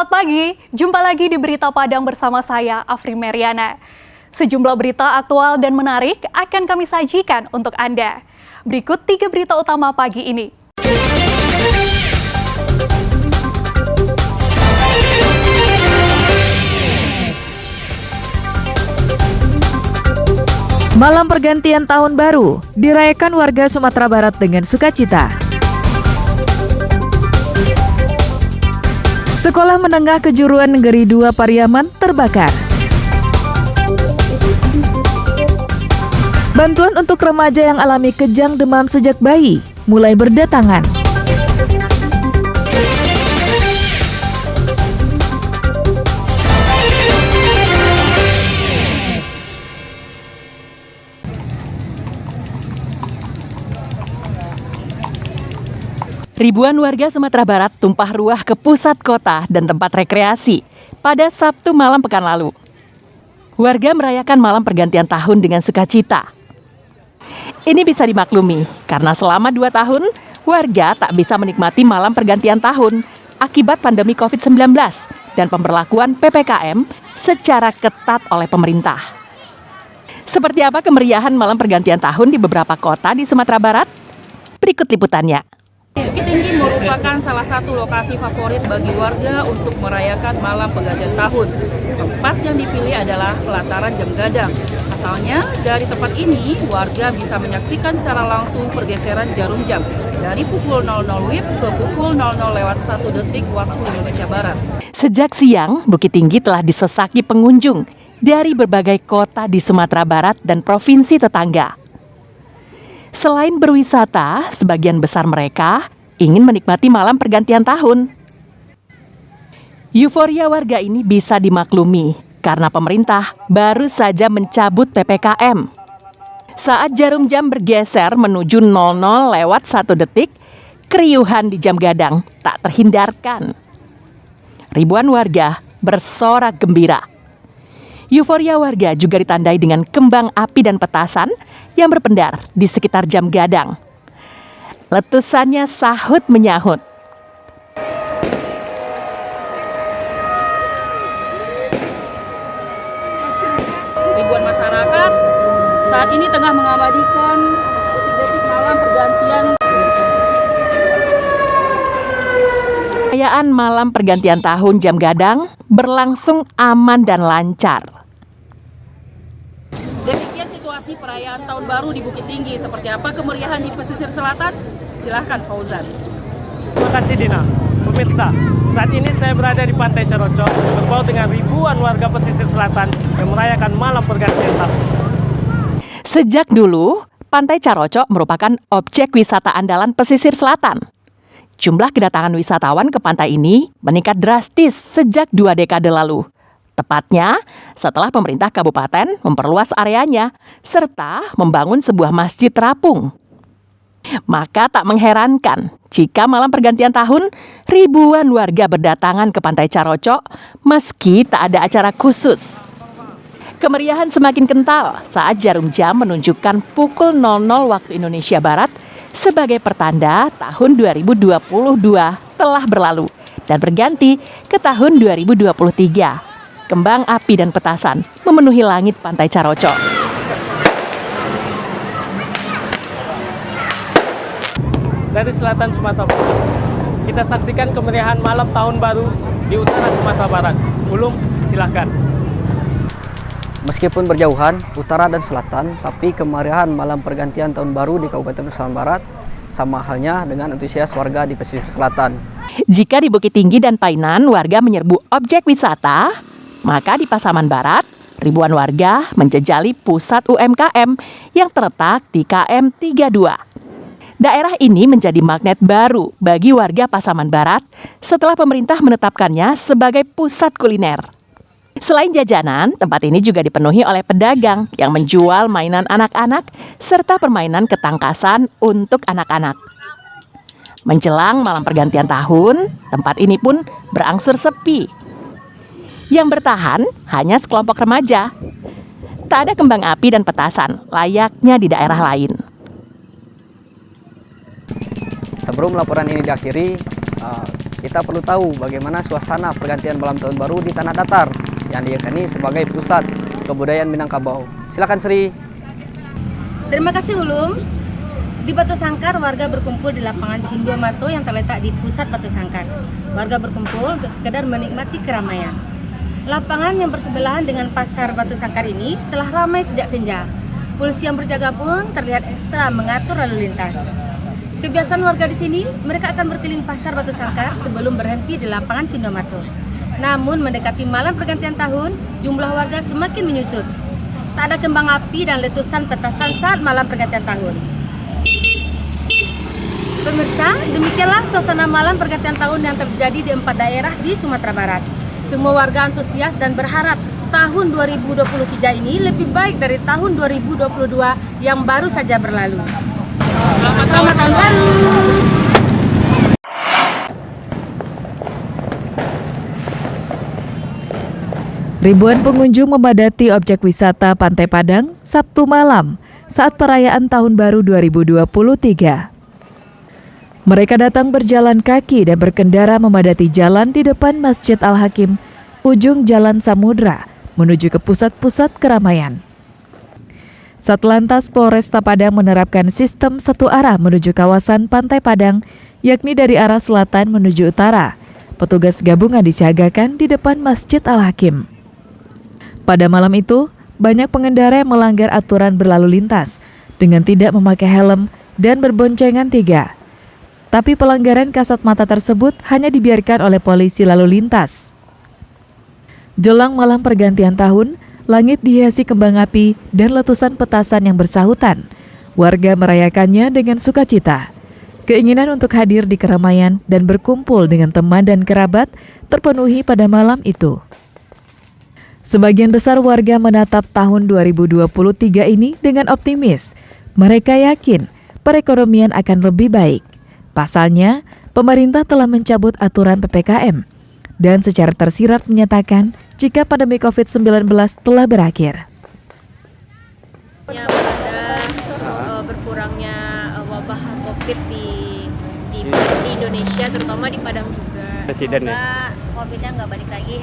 Selamat pagi, jumpa lagi di Berita Padang bersama saya, Afri Meriana. Sejumlah berita aktual dan menarik akan kami sajikan untuk Anda. Berikut 3 berita utama pagi ini. Malam pergantian tahun baru dirayakan warga Sumatera Barat dengan sukacita. Sekolah Menengah Kejuruan Negeri 2 Pariaman terbakar. Bantuan untuk remaja yang alami kejang demam sejak bayi mulai berdatangan. Ribuan warga Sumatera Barat tumpah ruah ke pusat kota dan tempat rekreasi pada Sabtu malam pekan lalu. Warga merayakan malam pergantian tahun dengan sukacita. Ini bisa dimaklumi karena selama 2 tahun, warga tak bisa menikmati malam pergantian tahun akibat pandemi COVID-19 dan pemberlakuan PPKM secara ketat oleh pemerintah. Seperti apa kemeriahan malam pergantian tahun di beberapa kota di Sumatera Barat? Berikut liputannya. Bukit Tinggi merupakan salah satu lokasi favorit bagi warga untuk merayakan malam pergantian tahun. Tempat yang dipilih adalah pelataran Jam Gadang. Asalnya, dari tempat ini, warga bisa menyaksikan secara langsung pergeseran jarum jam dari pukul 00 WIB ke pukul 00:01 waktu Indonesia Barat. Sejak siang, Bukit Tinggi telah disesaki pengunjung dari berbagai kota di Sumatera Barat dan provinsi tetangga. Selain berwisata, sebagian besar mereka ingin menikmati malam pergantian tahun. Euforia warga ini bisa dimaklumi karena pemerintah baru saja mencabut PPKM. Saat jarum jam bergeser menuju 00:01, keriuhan di Jam Gadang tak terhindarkan. Ribuan warga bersorak gembira. Euforia warga juga ditandai dengan kembang api dan petasan yang berpendar di sekitar Jam Gadang. Letusannya sahut menyahut. Ribuan masyarakat saat ini tengah mengabadikan detik-detik malam pergantian. Perayaan malam pergantian tahun Jam Gadang berlangsung aman dan lancar. Demikian situasi perayaan Tahun Baru di Bukit Tinggi. Seperti apa kemeriahan di pesisir selatan? Silahkan Fauzan. Terima kasih Dina. Pemirsa, saat ini saya berada di Pantai Carocok berbaur dengan ribuan warga pesisir selatan yang merayakan malam pergantian tahun. Sejak dulu, Pantai Carocok merupakan objek wisata andalan pesisir selatan. Jumlah kedatangan wisatawan ke pantai ini meningkat drastis sejak 2 dekade lalu. Tepatnya setelah pemerintah kabupaten memperluas areanya serta membangun sebuah masjid terapung. Maka tak mengherankan jika malam pergantian tahun ribuan warga berdatangan ke Pantai Carocok meski tak ada acara khusus. Kemeriahan semakin kental saat jarum jam menunjukkan pukul 00 waktu Indonesia Barat sebagai pertanda tahun 2022 telah berlalu dan berganti ke tahun 2023. Kembang api dan petasan memenuhi langit Pantai Carocok. Dari selatan Sumatera Barat, kita saksikan kemeriahan malam tahun baru di utara Sumatera Barat. Ulum, silahkan. Meskipun berjauhan, utara dan selatan, tapi kemeriahan malam pergantian tahun baru di Kabupaten Sumatera Barat sama halnya dengan antusias warga di pesisir selatan. Jika di Bukit Tinggi dan Painan warga menyerbu objek wisata, maka di Pasaman Barat, ribuan warga menjejali pusat UMKM yang terletak di KM 32. Daerah ini menjadi magnet baru bagi warga Pasaman Barat setelah pemerintah menetapkannya sebagai pusat kuliner. Selain jajanan, tempat ini juga dipenuhi oleh pedagang yang menjual mainan anak-anak serta permainan ketangkasan untuk anak-anak. Menjelang malam pergantian tahun, tempat ini pun berangsur sepi. Yang bertahan hanya sekelompok remaja. Tak ada kembang api dan petasan layaknya di daerah lain. Sebelum laporan ini diakhiri, kita perlu tahu bagaimana suasana pergantian malam tahun baru di Tanah Datar yang diyakini sebagai pusat kebudayaan Minangkabau. Silakan Sri. Terima kasih Ulum. Di Batu Sangkar, warga berkumpul di lapangan Cindo Mato yang terletak di pusat Batu Sangkar. Warga berkumpul untuk sekedar menikmati keramaian. Lapangan yang bersebelahan dengan pasar Batu Sangkar ini telah ramai sejak senja. Polisi yang berjaga pun terlihat ekstra mengatur lalu lintas. Kebiasaan warga di sini, mereka akan berkeliling pasar Batu Sangkar sebelum berhenti di lapangan Cindo Mato. Namun mendekati malam pergantian tahun, jumlah warga semakin menyusut. Tak ada kembang api dan letusan petasan saat malam pergantian tahun. Pemirsa, demikianlah suasana malam pergantian tahun yang terjadi di 4 daerah di Sumatera Barat. Semua warga antusias dan berharap tahun 2023 ini lebih baik dari tahun 2022 yang baru saja berlalu. Selamat tahun baru! Ribuan pengunjung memadati objek wisata Pantai Padang Sabtu malam saat perayaan Tahun Baru 2023. Mereka datang berjalan kaki dan berkendara memadati jalan di depan Masjid Al-Hakim, ujung Jalan Samudra, menuju ke pusat-pusat keramaian. Satlantas Polresta Padang menerapkan sistem satu arah menuju kawasan Pantai Padang, yakni dari arah selatan menuju utara. Petugas gabungan disiagakan di depan Masjid Al-Hakim. Pada malam itu, banyak pengendara yang melanggar aturan berlalu lintas dengan tidak memakai helm dan berboncengan 3. Tapi pelanggaran kasat mata tersebut hanya dibiarkan oleh polisi lalu lintas. Jelang malam pergantian tahun, langit dihiasi kembang api dan letusan petasan yang bersahutan. Warga merayakannya dengan sukacita. Keinginan untuk hadir di keramaian dan berkumpul dengan teman dan kerabat terpenuhi pada malam itu. Sebagian besar warga menatap tahun 2023 ini dengan optimis. Mereka yakin perekonomian akan lebih baik. Pasalnya, pemerintah telah mencabut aturan PPKM dan secara tersirat menyatakan jika pandemi COVID-19 telah berakhir. Pada berkurangnya wabah COVID di Indonesia, terutama di Padang juga. Semoga COVID-nya nggak balik lagi.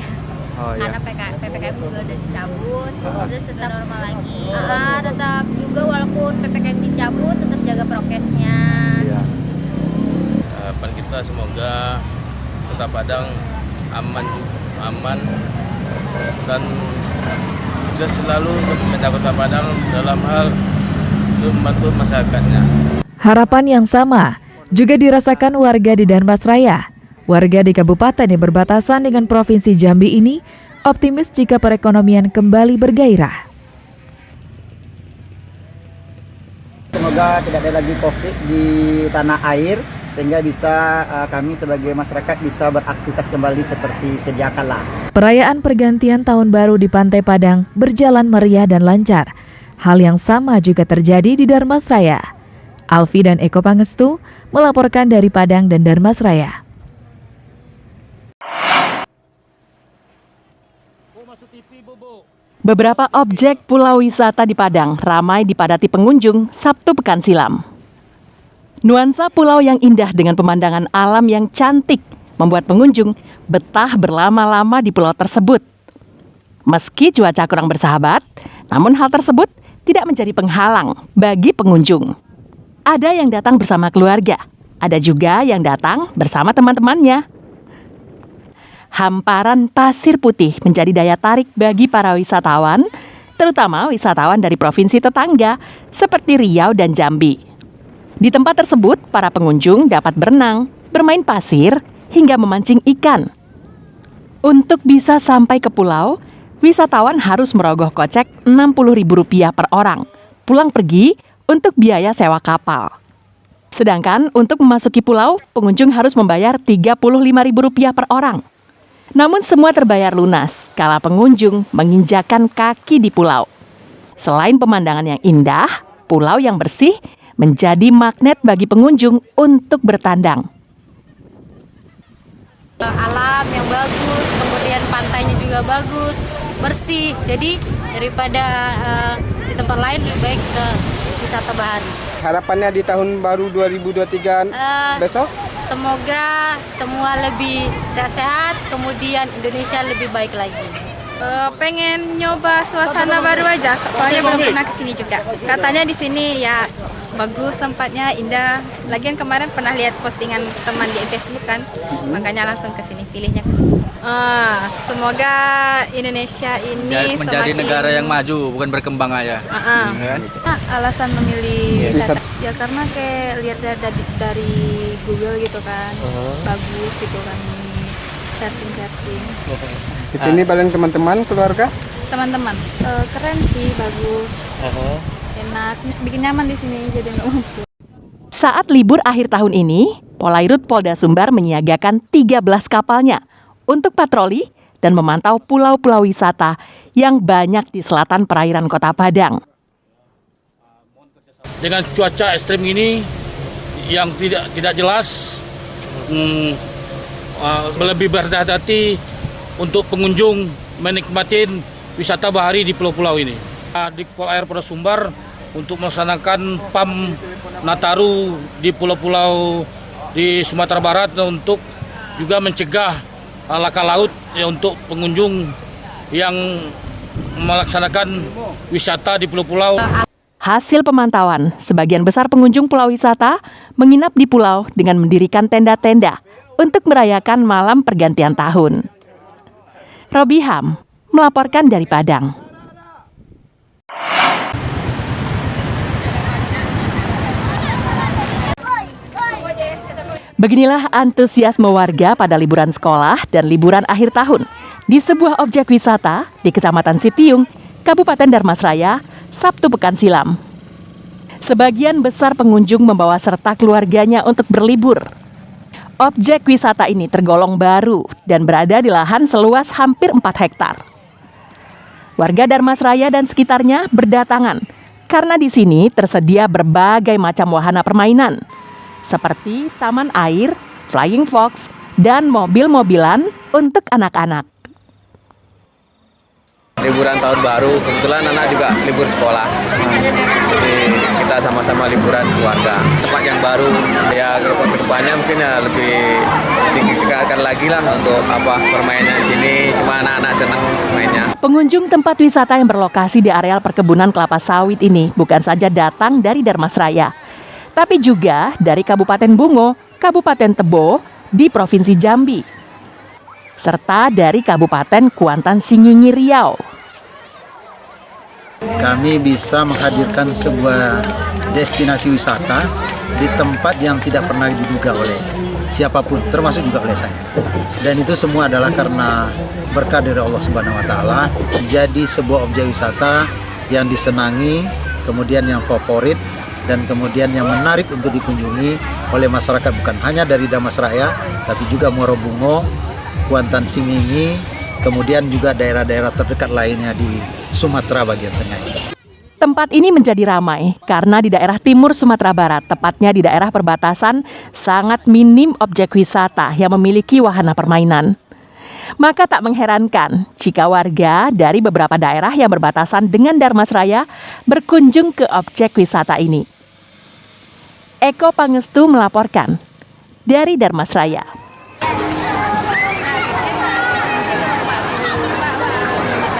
Karena PPKM juga udah dicabut, terus tetap normal lagi. Tetap juga walaupun PPKM dicabut, tetap jaga prokesnya. Harapan kita semoga Kota Padang aman dan sukses selalu untuk pemerintah Kota Padang dalam hal membantu masyarakatnya. Harapan yang sama juga dirasakan warga di Darmasraya. Warga di kabupaten yang berbatasan dengan Provinsi Jambi ini optimis jika perekonomian kembali bergairah. Semoga tidak ada lagi COVID di tanah air, sehingga bisa kami sebagai masyarakat bisa beraktivitas kembali seperti sedia kala. Perayaan pergantian tahun baru di Pantai Padang berjalan meriah dan lancar. Hal yang sama juga terjadi di Darmasraya. Alfi dan Eko Pangestu melaporkan dari Padang dan Darmasraya. Beberapa objek pulau wisata di Padang ramai dipadati pengunjung Sabtu pekan silam. Nuansa pulau yang indah dengan pemandangan alam yang cantik membuat pengunjung betah berlama-lama di pulau tersebut. Meski cuaca kurang bersahabat, namun hal tersebut tidak menjadi penghalang bagi pengunjung. Ada yang datang bersama keluarga, ada juga yang datang bersama teman-temannya. Hamparan pasir putih menjadi daya tarik bagi para wisatawan, terutama wisatawan dari provinsi tetangga seperti Riau dan Jambi. Di tempat tersebut, para pengunjung dapat berenang, bermain pasir, hingga memancing ikan. Untuk bisa sampai ke pulau, wisatawan harus merogoh kocek Rp60.000 per orang, pulang pergi untuk biaya sewa kapal. Sedangkan untuk memasuki pulau, pengunjung harus membayar Rp35.000 per orang. Namun semua terbayar lunas kala pengunjung menginjakan kaki di pulau. Selain pemandangan yang indah, pulau yang bersih menjadi magnet bagi pengunjung untuk bertandang. Alam yang bagus, kemudian pantainya juga bagus, bersih. Jadi daripada di tempat lain lebih baik ke wisata bahari. Harapannya di tahun baru 2023 besok? Semoga semua lebih sehat-sehat, kemudian Indonesia lebih baik lagi. Pengen nyoba suasana baru aja, soalnya belum pernah kesini juga. Katanya di sini ya bagus tempatnya, indah. Lagian kemarin pernah lihat postingan teman di Facebook kan, makanya langsung kesini, pilihnya kesini. Semoga Indonesia ini menjadi semakin negara yang maju, bukan berkembang aja. Alasan memilih wisata ya karena kayak lihat dari Google gitu kan, bagus gitu kan, searching. Kesini paling teman-teman, keluarga? Teman-teman, keren sih, bagus, enak, bikin nyaman di sini jadi nggak. Saat libur akhir tahun ini, Polairut Polda Sumbar menyiagakan 13 kapalnya untuk patroli dan memantau pulau-pulau wisata yang banyak di selatan perairan Kota Padang. Dengan cuaca ekstrim ini yang tidak jelas, lebih berhati-hati untuk pengunjung menikmati wisata bahari di pulau-pulau ini. Di Polair Polda Sumbar untuk melaksanakan PAM Nataru di pulau-pulau di Sumatera Barat untuk juga mencegah laka laut ya, untuk pengunjung yang melaksanakan wisata di pulau-pulau. Hasil pemantauan, sebagian besar pengunjung pulau wisata menginap di pulau dengan mendirikan tenda-tenda untuk merayakan malam pergantian tahun. Robi Ham melaporkan dari Padang. Beginilah antusiasme warga pada liburan sekolah dan liburan akhir tahun di sebuah objek wisata di Kecamatan Sitiung, Kabupaten Dharmasraya, Sabtu pekan silam. Sebagian besar pengunjung membawa serta keluarganya untuk berlibur. Objek wisata ini tergolong baru dan berada di lahan seluas hampir 4 hektar. Warga Dharmasraya dan sekitarnya berdatangan karena di sini tersedia berbagai macam wahana permainan seperti taman air, flying fox, dan mobil-mobilan untuk anak-anak. Liburan tahun baru, kebetulan anak juga libur sekolah. Jadi kita sama-sama liburan keluarga. Tempat yang baru, ya ke depannya mungkin ya lebih ditingkatkan lagi lah untuk permainan di sini. Cuma anak-anak senang mainnya. Pengunjung tempat wisata yang berlokasi di areal perkebunan kelapa sawit ini bukan saja datang dari Dharmasraya, tapi juga dari Kabupaten Bungo, Kabupaten Tebo di Provinsi Jambi, serta dari Kabupaten Kuantan Singingi Riau. Kami bisa menghadirkan sebuah destinasi wisata di tempat yang tidak pernah diduga oleh siapapun, termasuk juga oleh saya. Dan itu semua adalah karena berkah dari Allah Subhanahu wa Ta'ala, jadi sebuah objek wisata yang disenangi, kemudian yang favorit, dan kemudian yang menarik untuk dikunjungi oleh masyarakat bukan hanya dari Dharmasraya, tapi juga Muaro Bungo, Kuantan Singingi, kemudian juga daerah-daerah terdekat lainnya di Sumatera bagian tengah ini. Tempat ini menjadi ramai karena di daerah timur Sumatera Barat, tepatnya di daerah perbatasan, sangat minim objek wisata yang memiliki wahana permainan. Maka tak mengherankan jika warga dari beberapa daerah yang berbatasan dengan Dharmasraya berkunjung ke objek wisata ini. Eko Pangestu melaporkan dari Dharmasraya.